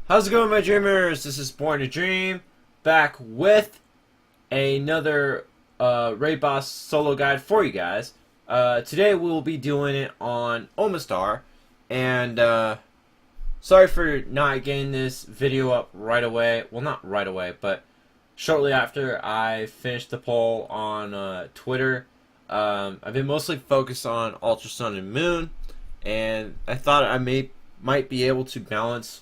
How's it going, my dreamers? This is Born to Dream, back with another raid boss solo guide for you guys. Today we will be doing it on Omastar, and sorry for not getting this video up right away. Well, not right away, but shortly after I finished the poll on Twitter. I've been mostly focused on Ultra Sun and Moon, and I thought might be able to balance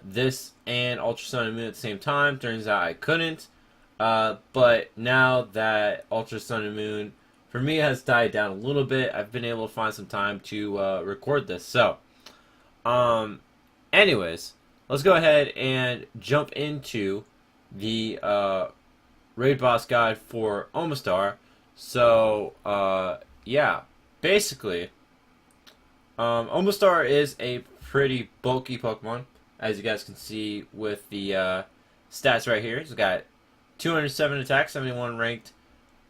this and Ultra Sun and Moon at the same time. Turns out I couldn't. But now that Ultra Sun and Moon for me has died down a little bit, I've been able to find some time to record this. So, anyways, let's go ahead and jump into the raid boss guide for Omastar. So, yeah, basically, Omastar is a pretty bulky Pokemon, as you guys can see with the stats right here. It's got 207 attack, 71 ranked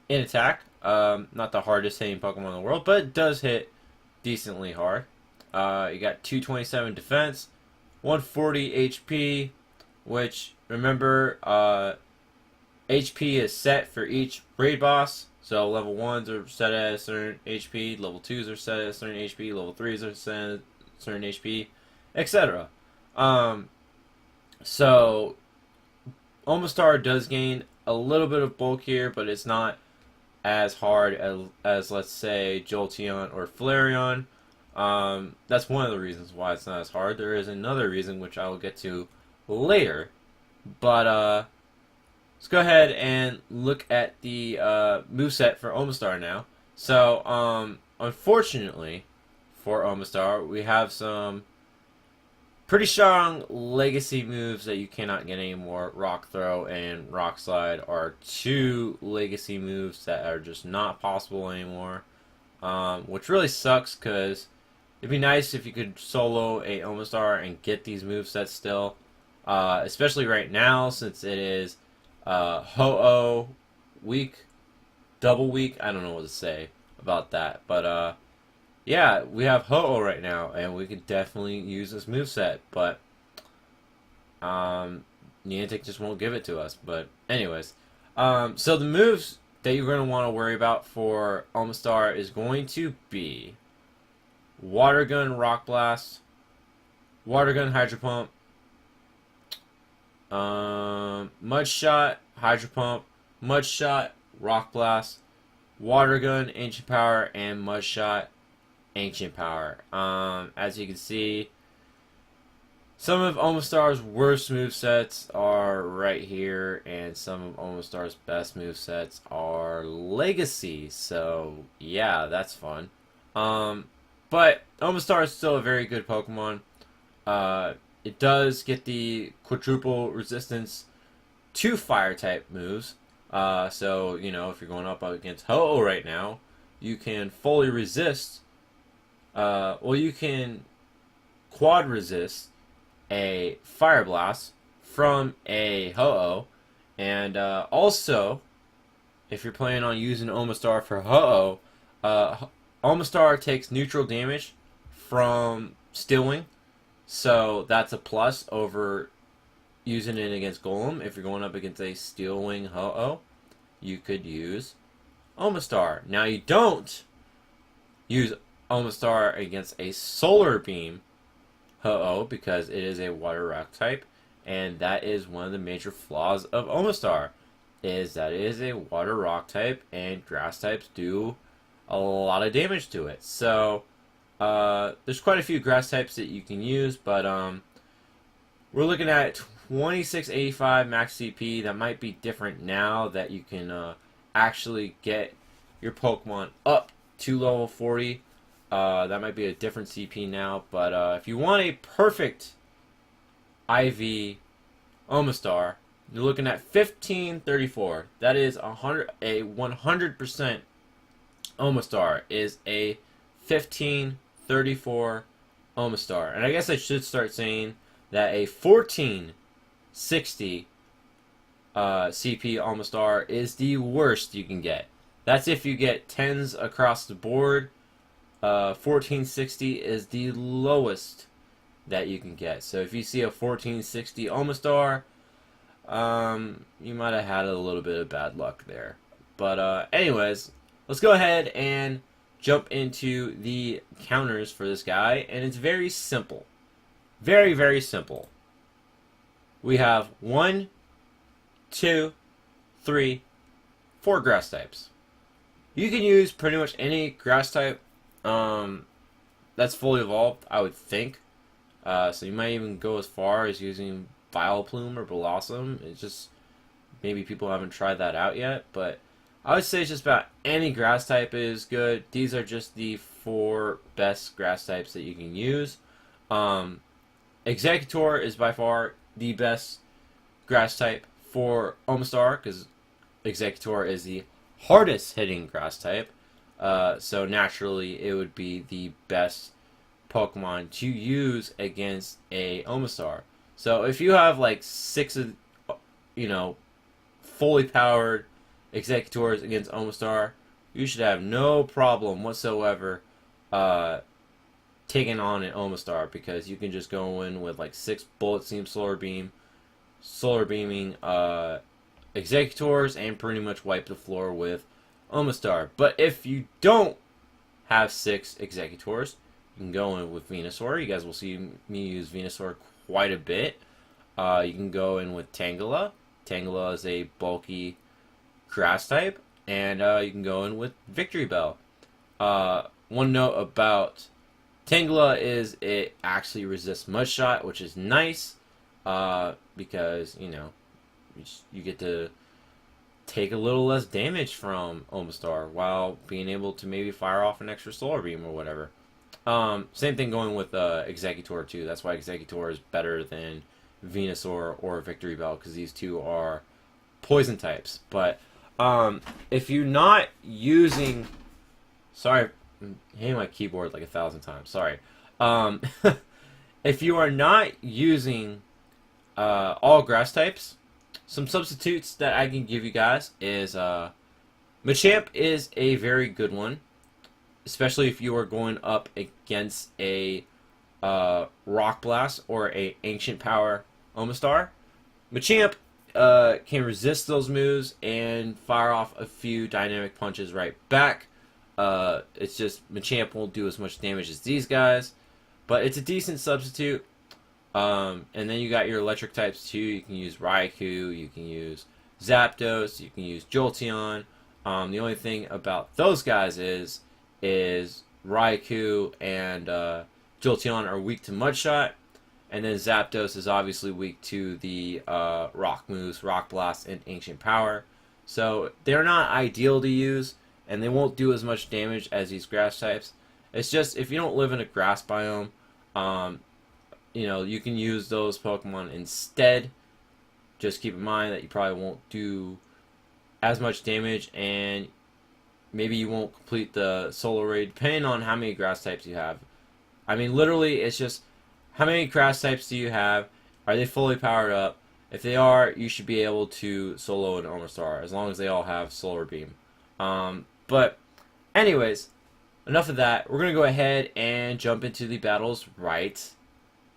in attack. Not the hardest hitting Pokemon in the world, but it does hit decently hard. You got 227 defense, 140 HP, which, remember, HP is set for each raid boss. So level 1s are set at a certain HP, level 2s are set at a certain HP, level 3s are set at a certain HP, etc. So Omastar does gain a little bit of bulk here, but it's not as hard as let's say Jolteon or Flareon. That's one of the reasons why it's not as hard. There is another reason which I will get to later, but let's go ahead and look at the moveset for Omastar now. So, unfortunately for Omastar, we have some pretty strong legacy moves that you cannot get anymore. Rock Throw and Rock Slide are two legacy moves that are just not possible anymore, which really sucks because it'd be nice if you could solo a Omastar and get these movesets still, especially right now since it is Ho-Oh week, double week. I don't know what to say about that, but yeah, we have Ho-Oh right now, and we could definitely use this moveset, but Niantic just won't give it to us. But anyways, so the moves that you're going to want to worry about for Omastar is going to be Water Gun, Rock Blast, Water Gun, Hydro Pump, Mud Shot, Hydro Pump, Mud Shot, Rock Blast, Water Gun, Ancient Power, and Mud Shot, Ancient Power. As you can see, some of Omastar's worst movesets are right here, and some of Omastar's best movesets are Legacy. So yeah, that's fun. But Omastar is still a very good Pokemon. It does get the quadruple resistance to fire type moves. So, you know, if you're going up against Ho-Oh right now, you can fully resist. Well, you can quad resist a Fire Blast from a Ho-Oh. And also, if you're planning on using Omastar for Ho-Oh, Omastar takes neutral damage from Steel Wing. So that's a plus over using it against Golem. If you're going up against a Steel Wing Ho-Oh, you could use Omastar. Now you don't use Omastar against a Solar Beam Ho-Oh because it is a Water Rock type, and that is one of the major flaws of Omastar, is that it is a Water Rock type, and Grass types do a lot of damage to it. So there's quite a few grass types that you can use, but we're looking at 2685 max CP. That might be different now that you can actually get your Pokemon up to level 40. That might be a different CP now, but if you want a perfect IV Omastar, you're looking at 1534. That is a 100% Omastar is a 1534 Omastar. And I guess I should start saying that a 1460 CP Omastar is the worst you can get. That's if you get 10s across the board. 1460 is the lowest that you can get. So if you see a 1460 Omastar, you might have had a little bit of bad luck there. But anyways, let's go ahead and jump into the counters for this guy, and it's very simple. Very, very simple. We have 1, 2, 3, 4 grass types. You can use pretty much any grass type that's fully evolved, I would think. So you might even go as far as using Vileplume or Blossom. It's just maybe people haven't tried that out yet, but I would say just about any grass type is good. These are just the 4 best grass types that you can use. Exeggutor is by far the best grass type for Omastar, because Exeggutor is the hardest hitting grass type. So naturally it would be the best Pokemon to use against a Omastar. So if you have like 6 of, fully powered Exeggutors against Omastar, you should have no problem whatsoever taking on an Omastar, because you can just go in with like 6 Bullet Seam Solar Beaming Exeggutors and pretty much wipe the floor with Omastar. But if you don't have 6 Exeggutors, you can go in with Venusaur. You guys will see me use Venusaur quite a bit. You can go in with Tangela. Tangela is a bulky grass type. And you can go in with Victory Bell. One note about Tangela is it actually resists Mud Shot, which is nice. Because, you get to take a little less damage from Omastar while being able to maybe fire off an extra Solar Beam or whatever. Same thing going with Exeggutor too. That's why Exeggutor is better than Venusaur or Victory Bell, because these two are poison types. But if you're not using, sorry, I'm hitting my keyboard like 1,000 times. Sorry. If you are not using all grass types, some substitutes that I can give you guys is Machamp is a very good one, especially if you are going up against a Rock Blast or a Ancient Power Omastar. Machamp can resist those moves and fire off a few dynamic punches right back. It's just Machamp won't do as much damage as these guys, but it's a decent substitute. And then you got your electric types too. You can use Raikou, you can use Zapdos, you can use Jolteon. The only thing about those guys is Raikou and Jolteon are weak to Mud Shot, and then Zapdos is obviously weak to the Rock moves, Rock Blast, and Ancient Power. So they're not ideal to use, and they won't do as much damage as these grass types. It's just if you don't live in a grass biome, you can use those Pokemon instead. Just keep in mind that you probably won't do as much damage, and maybe you won't complete the Solar Raid, depending on how many grass types you have. I mean, literally, it's just how many grass types do you have? Are they fully powered up? If they are, you should be able to solo an Omastar, as long as they all have Solar Beam. But anyways, enough of that. We're going to go ahead and jump into the battles right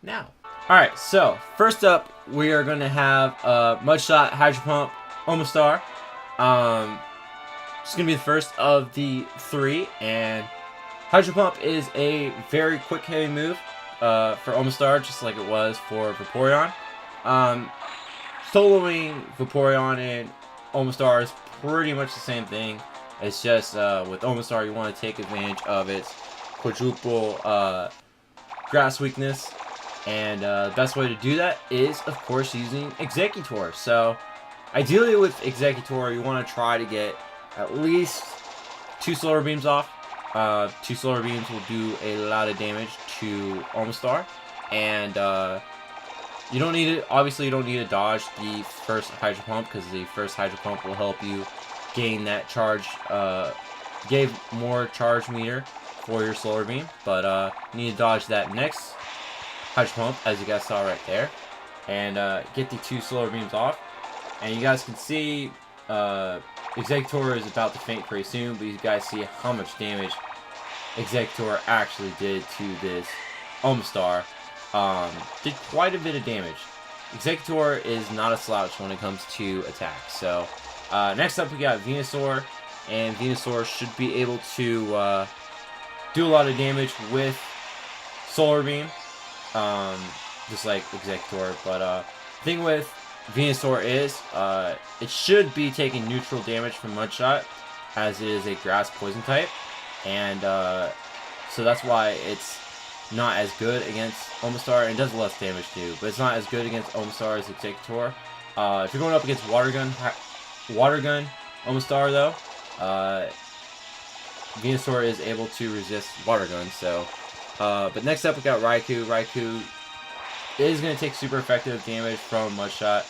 now. Alright, so first up, we are going to have Mudshot, Hydro Pump, Omastar. It's going to be the first of the 3, and Hydro Pump is a very quick hitting move for Omastar, just like it was for Vaporeon. Soloing Vaporeon and Omastar is pretty much the same thing. It's just with Omastar, you want to take advantage of its quadruple grass weakness. And the best way to do that is, of course, using Exeggutor. So, ideally with Exeggutor, you want to try to get at least 2 Solar Beams off. 2 Solar Beams will do a lot of damage to Omastar. And you don't need it. Obviously, you don't need to dodge the first Hydro Pump, because the first Hydro Pump will help you gain that charge, give more charge meter for your Solar Beam. But you need to dodge that next Hydro Pump, as you guys saw right there, and get the 2 Solar Beams off. And you guys can see Exeggutor is about to faint pretty soon, but you guys see how much damage Exeggutor actually did to this Omastar. did quite a bit of damage. Executor is not a slouch when it comes to attack. So, next up we got Venusaur, and Venusaur should be able to do a lot of damage with Solar Beam, just like Executor. But thing with Venusaur is it should be taking neutral damage from Mudshot, as it is a grass poison type, and so that's why it's not as good against Omastar, and it does less damage too, but it's not as good against Omastar as Executor. If you're going up against Water Gun Omastar though, Venusaur is able to resist Water Gun. So, but next up we got Raikou. Raikou is going to take super effective damage from Mudshot.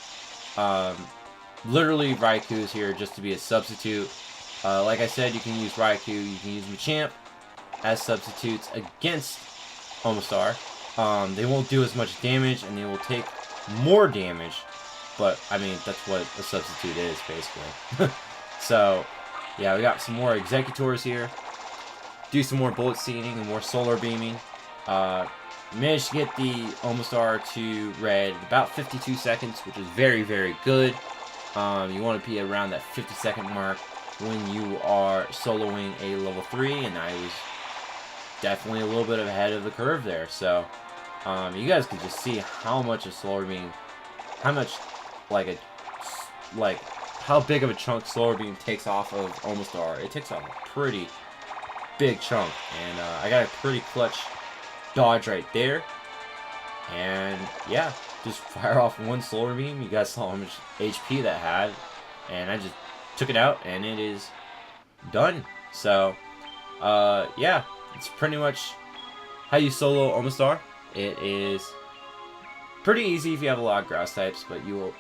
Literally Raikou is here just to be a substitute. Like I said, you can use Raikou, you can use Machamp as substitutes against Omastar. They won't do as much damage, and they will take more damage, but I mean, that's what a substitute is, basically. So, yeah, we got some more Executors here. Do some more Bullet Seeding and more Solar Beaming. Managed to get the Omastar to red in about 52 seconds, which is very, very good. You want to be around that 50-second mark when you are soloing a level 3, and I was definitely a little bit ahead of the curve there. So, you guys can just see how much a Solar Beam, how much, how big of a chunk Solar Beam takes off of Omastar. It takes off a pretty big chunk, and I got a pretty clutch dodge right there. And yeah, just fire off one Solar Beam. You guys saw how much HP that had, and I just took it out, and it is done. So, yeah, it's pretty much how you solo Omastar. It is pretty easy if you have a lot of grass types, but you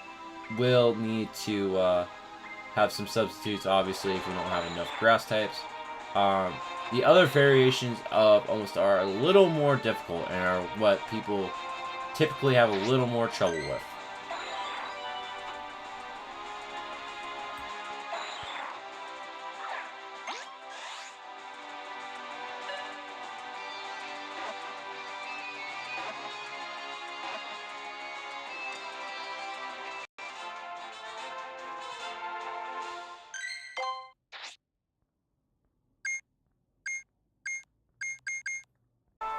will need to have some substitutes, obviously, if you don't have enough grass types. The other variations of Omastar are a little more difficult and are what people typically have a little more trouble with.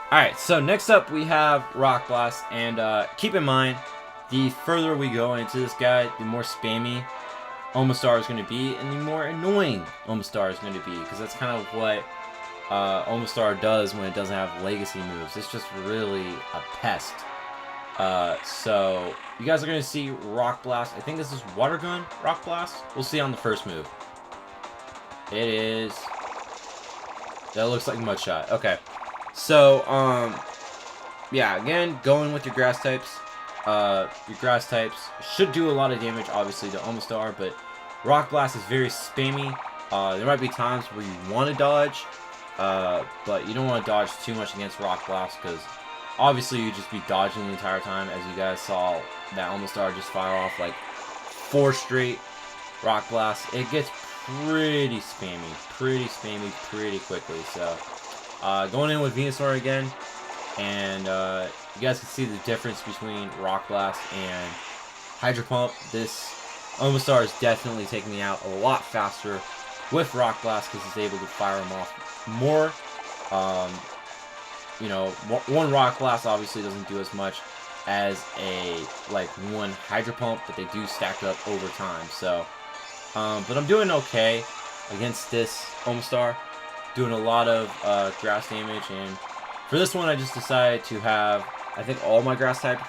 Alright, so next up we have Rock Blast, and keep in mind, the further we go into this guy, the more spammy Omastar is going to be, and the more annoying Omastar is going to be, because that's kind of what Omastar does when it doesn't have legacy moves. It's just really a pest. So, you guys are going to see Rock Blast. I think this is Water Gun Rock Blast. We'll see on the first move. It is... That looks like Mudshot. Okay. So, yeah, again, going with your grass types. Your grass types should do a lot of damage, obviously, to Omastar, but Rock Blast is very spammy. There might be times where you want to dodge, but you don't want to dodge too much against Rock Blast, because obviously you'd just be dodging the entire time, as you guys saw that Omastar just fire off like 4 straight Rock Blasts. It gets pretty spammy pretty quickly, so... going in with Venusaur again, and you guys can see the difference between Rock Blast and Hydro Pump. This Omastar is definitely taking me out a lot faster with Rock Blast because it's able to fire them off more. You know, one Rock Blast obviously doesn't do as much as one Hydro Pump, but they do stack up over time. So, but I'm doing okay against this Omastar. Doing a lot of grass damage, and for this one I just decided to have, I think, all my grass type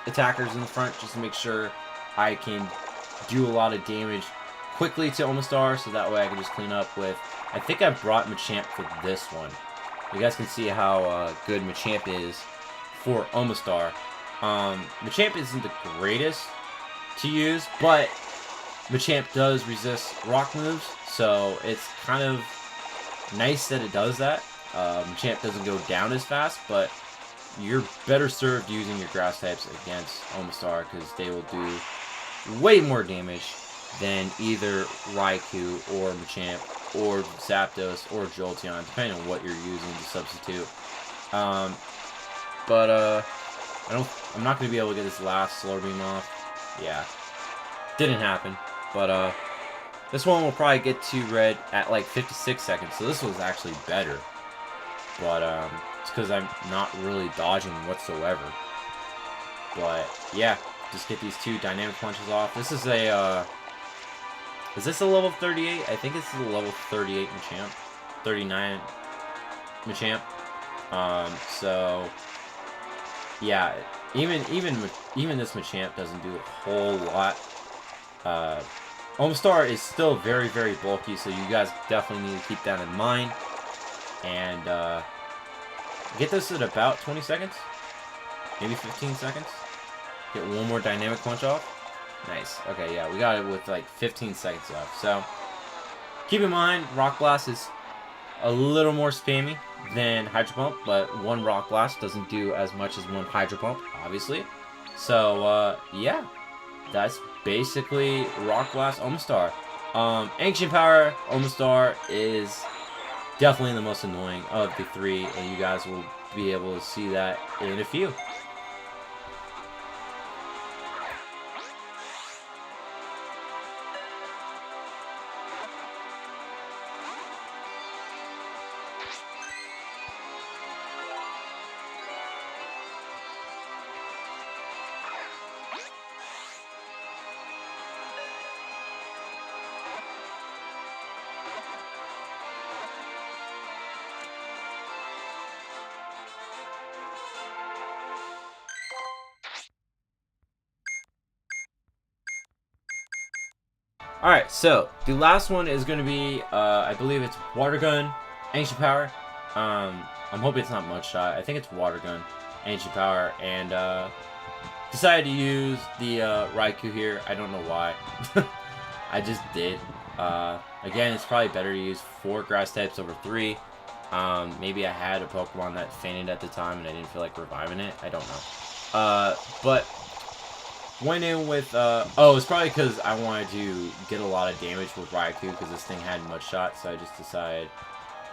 attackers in the front, just to make sure I can do a lot of damage quickly to Omastar, so that way I can just clean up with... I think I brought Machamp for this one. You guys can see how good Machamp is for Omastar. Machamp isn't the greatest to use, but Machamp does resist rock moves, so it's kind of nice that it does that. Machamp doesn't go down as fast, but you're better served using your grass types against Omastar, because they will do way more damage than either Raikou or Machamp or Zapdos or Jolteon, depending on what you're using to substitute. I'm not going to be able to get this last Slur Beam off. Yeah. Didn't happen. But, this one will probably get to red at like 56 seconds. So this was actually better. But, it's because I'm not really dodging whatsoever. But, yeah. Just get these 2 dynamic punches off. This is a, is this a level 38? I think this is a level 38 Machamp. 39 Machamp. So yeah, even this Machamp doesn't do a whole lot. Omastar is still very, very bulky, so you guys definitely need to keep that in mind. And get this at about 20 seconds, maybe 15 seconds. Get one more dynamic punch off. Nice. Okay, yeah, we got it with like 15 seconds left. So keep in mind, Rock Blast is a little more spammy than Hydro Pump, but one Rock Blast doesn't do as much as one Hydro Pump, obviously. So, yeah, that's basically Rock Blast Omastar. Ancient Power Omastar is definitely the most annoying of the 3, and you guys will be able to see that in a few. Alright, so the last one is going to be, I believe it's Water Gun, Ancient Power. I'm hoping it's not Mud Shot. I think it's Water Gun, Ancient Power, and decided to use the Raikou here. I don't know why. I just did. Again, it's probably better to use 4 grass types over 3. Maybe I had a Pokemon that fainted at the time and I didn't feel like reviving it. I don't know. But went in with, oh, it's probably because I wanted to get a lot of damage with Raikou because this thing had Mud Shot, so I just decided,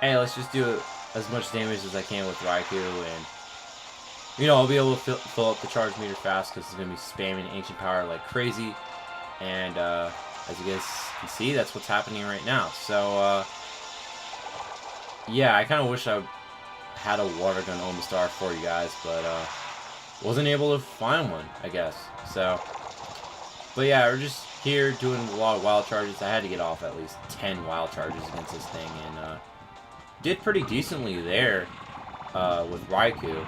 hey, let's just do as much damage as I can with Raikou, and, you know, I'll be able to fill up the charge meter fast because it's going to be spamming Ancient Power like crazy, and, as you guys can see, that's what's happening right now. So, yeah, I kind of wish I had a Water Gun Omastar for you guys, but, wasn't able to find one, I guess. So, but yeah, we're just here doing a lot of wild charges. I had to get off at least 10 wild charges against this thing, and did pretty decently there with Raikou.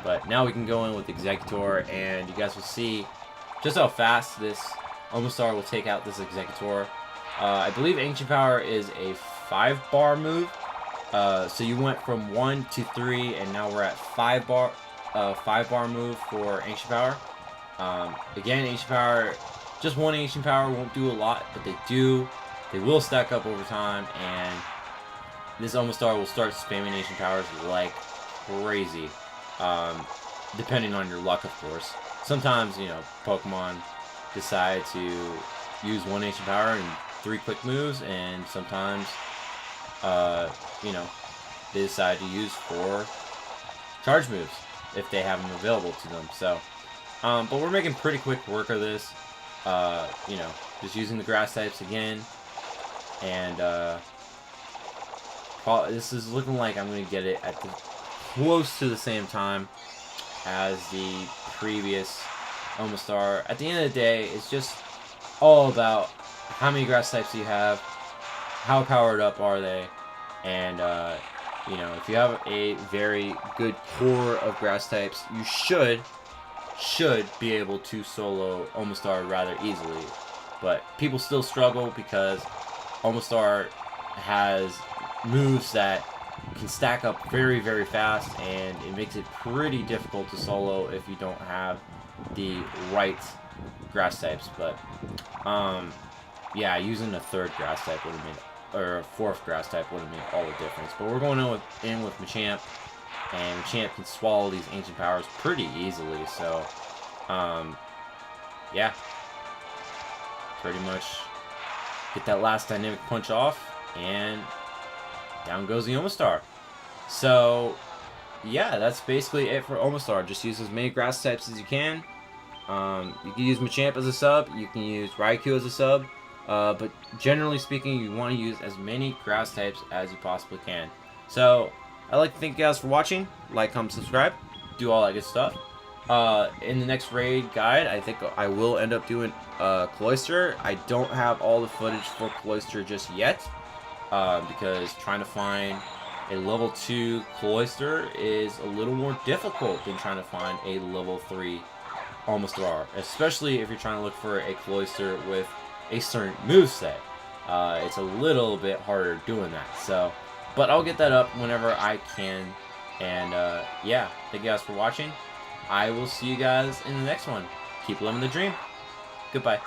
But now we can go in with Executor, and you guys will see just how fast this Omastar will take out this Executor. I believe Ancient Power is a 5-bar move. So you went from 1 to 3, and now we're at 5-bar. 5-bar move for Ancient Power. Again, Ancient Power, just one Ancient Power won't do a lot, but they will stack up over time, and this Omastar will start spamming Ancient Powers like crazy, depending on your luck, of course. Sometimes, you know, Pokemon decide to use one Ancient Power and 3 quick moves, and sometimes, you know, they decide to use 4 charge moves if they have them available to them. So, but we're making pretty quick work of this. You know, just using the grass types again, and this is looking like I'm going to get it at close to the same time as the previous Omastar. At the end of the day, it's just all about how many grass types you have, how powered up are they, and you know, if you have a very good core of grass types, you should be able to solo Omastar rather easily. But people still struggle because Omastar has moves that can stack up very, very fast, and it makes it pretty difficult to solo if you don't have the right grass types. But yeah, using a 3rd grass type would have made, or a 4th grass type would have made all the difference. But we're going in with Machamp, and Machamp can swallow these Ancient Powers pretty easily. So, yeah, pretty much get that last dynamic punch off, and down goes the Omastar. So, yeah, that's basically it for Omastar. Just use as many grass types as you can. You can use Machamp as a sub. You can use Raikou as a sub. But generally speaking, you want to use as many grass types as you possibly can. So, I'd like to thank you guys for watching. Like, comment, subscribe. Do all that good stuff. In the next raid guide, I think I will end up doing Cloyster. I don't have all the footage for Cloyster just yet. Because trying to find a level 2 Cloyster is a little more difficult than trying to find a level 3 Omastar, especially if you're trying to look for a Cloyster with a certain moveset. It's a little bit harder doing that, so, but I'll get that up whenever I can, and yeah, thank you guys for watching. I will see you guys in the next one. Keep living the dream. Goodbye.